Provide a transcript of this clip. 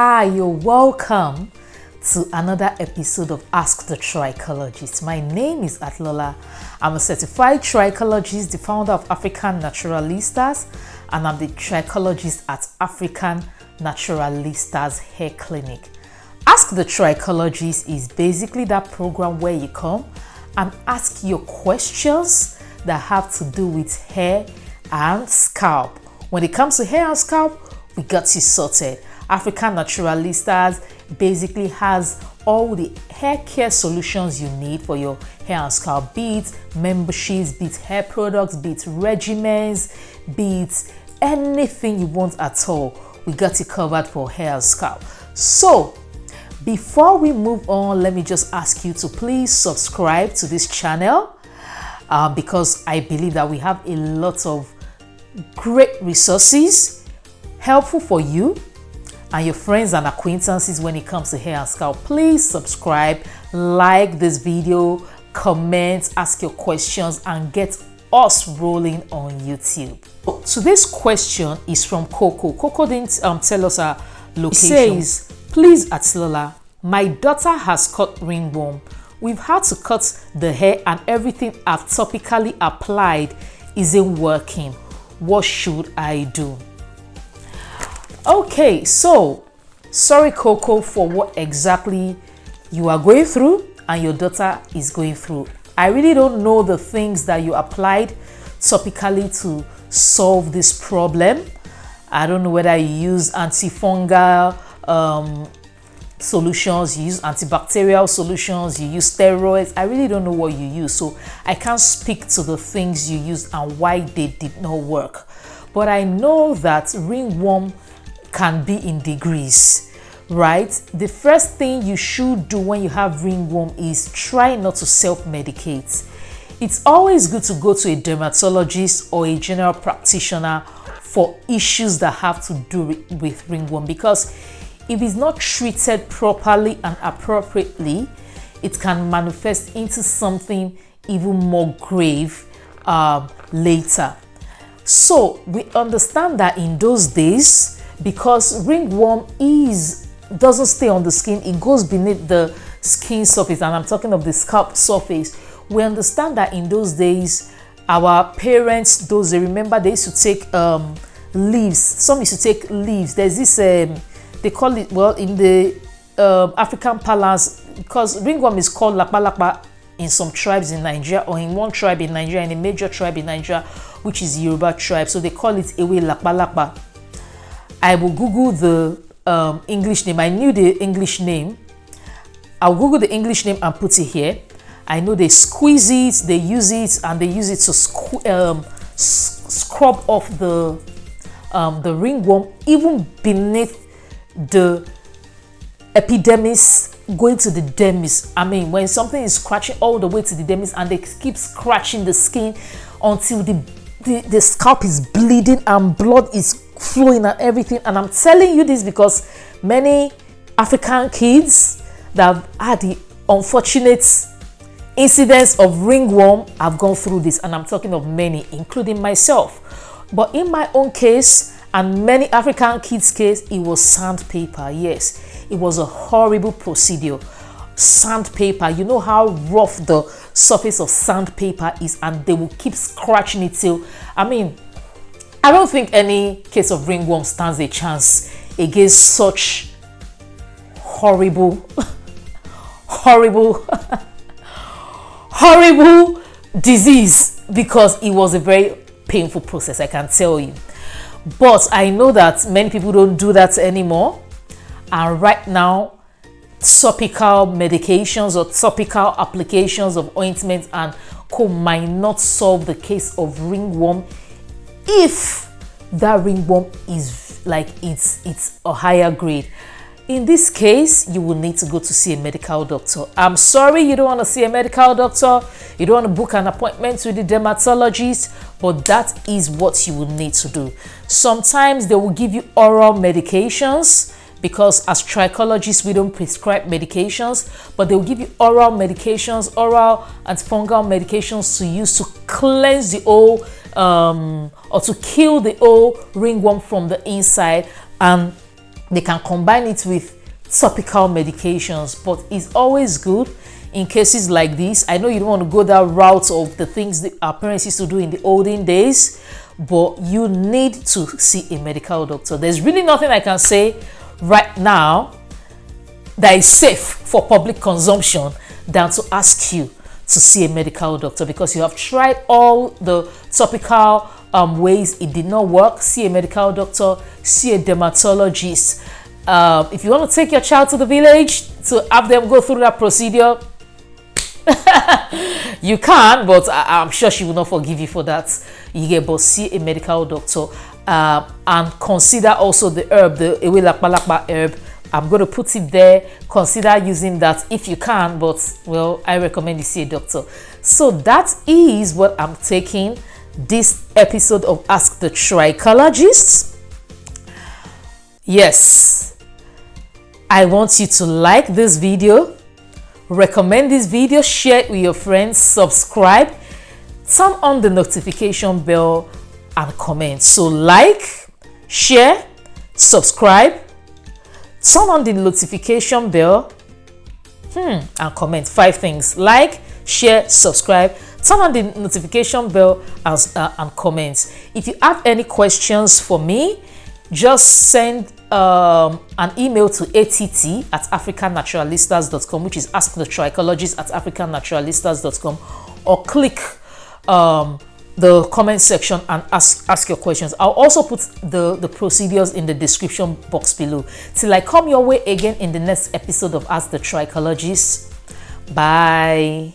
Hi, you're welcome to another episode of Ask the Trichologist. My name is Atilola. I'm a certified trichologist, the founder of African Naturalistas, and I'm the trichologist at African Naturalistas Hair Clinic. Ask the Trichologist is basically that program where you come and ask your questions that have to do with hair and scalp. When it comes to hair and scalp, we got you sorted. African Naturalistas basically has all the hair care solutions you need for your hair and scalp, be it memberships, be it hair products, be it regimens, be it anything you want at all. We got you covered for hair and scalp. So before we move on, let me just ask you to please subscribe to this channel because I believe that we have a lot of great resources helpful for you and your friends and acquaintances when it comes to hair and scalp. Please subscribe, like this video, comment, ask your questions, and get us rolling on YouTube. Today's question is from Coco. Coco didn't tell us her location. It says, please Atilola, my daughter has caught ringworm. We've had to cut the hair and everything I've topically applied isn't working. What should I do? Okay, so sorry Coco for what exactly you are going through and your daughter is going through. I really don't know the things that you applied topically to solve this problem. I don't know whether you use antifungal solutions, you use antibacterial solutions, you use steroids. I really don't know what you use, so I can't speak to the things you used and why they did not work. But I know that ringworm can be in degrees, right? The first thing you should do when you have ringworm is try not to self-medicate. It's always good to go to a dermatologist or a general practitioner for issues that have to do with ringworm, because if it's not treated properly and appropriately, it can manifest into something even more grave later. So we understand that in those days, because ringworm doesn't stay on the skin, it goes beneath the skin surface, and I'm talking of the scalp surface. We understand that in those days, our parents, those they remember, they used to take leaves. Some used to take leaves. There's this they call it, well, in the African parlance, because ringworm is called lakpa in some tribes in Nigeria, or in one tribe in Nigeria, in a major tribe in Nigeria, which is Yoruba tribe. So they call it ewe lakpa. I will Google the English name. I knew the English name. I'll Google the English name and put it here. I know they squeeze it, they use it, and they use it to scrub off the ringworm, even beneath the epidermis, going to the dermis. I mean, when something is scratching all the way to the dermis and they keep scratching the skin until the scalp is bleeding and blood is flowing and everything. And I'm telling you this because many African kids that have had the unfortunate incidents of ringworm have gone through this, and I'm talking of many, including myself. But in my own case and many African kids' case, it was sandpaper. Yes, it was a horrible procedure. Sandpaper, you know how rough the surface of sandpaper is, and they will keep scratching it till, I mean, I don't think any case of ringworm stands a chance against such horrible disease, because it was a very painful process, I can tell you. But I know that many people don't do that anymore, and right now topical medications or topical applications of ointment and co might not solve the case of ringworm if that ringworm is like it's a higher grade. In this case, you will need to go to see a medical doctor. I'm sorry you don't want to see a medical doctor, you don't want to book an appointment with the dermatologist, but that is what you will need to do. Sometimes they will give you oral medications, because as trichologists we don't prescribe medications, but they will give you oral medications, oral antifungal medications to use to cleanse the old or to kill the old ringworm from the inside, and they can combine it with topical medications, but it's always good in cases like this. I know you don't want to go that route of the things that our parents used to do in the olden days, but you need to see a medical doctor. There's really nothing I can say right now that is safe for public consumption than to ask you to see a medical doctor, because you have tried all the topical ways, it did not work. See a medical doctor, see a dermatologist. If you want to take your child to the village to have them go through that procedure, you can, but I'm sure she will not forgive you for that. You get, but see a medical doctor, and consider also the herb, the ewelapalapa herb. I'm going to put it there. Consider using that if you can, but well, I recommend you see a doctor. So that is what I'm taking this episode of Ask the Trichologist. Yes, I want you to like this video, recommend this video, share it with your friends, subscribe, turn on the notification bell, and comment. So like, share, subscribe, turn on the notification bell, and comment. 5 things: like, share, subscribe, turn on the notification bell, and comment. If you have any questions for me, just send an email to att@africannaturalistas.com, which is ask the trichologist at africannaturalistas.com, or click the comment section and ask your questions. I'll also put the procedures in the description box below. Till I come your way again in the next episode of Ask the Trichologist. Bye.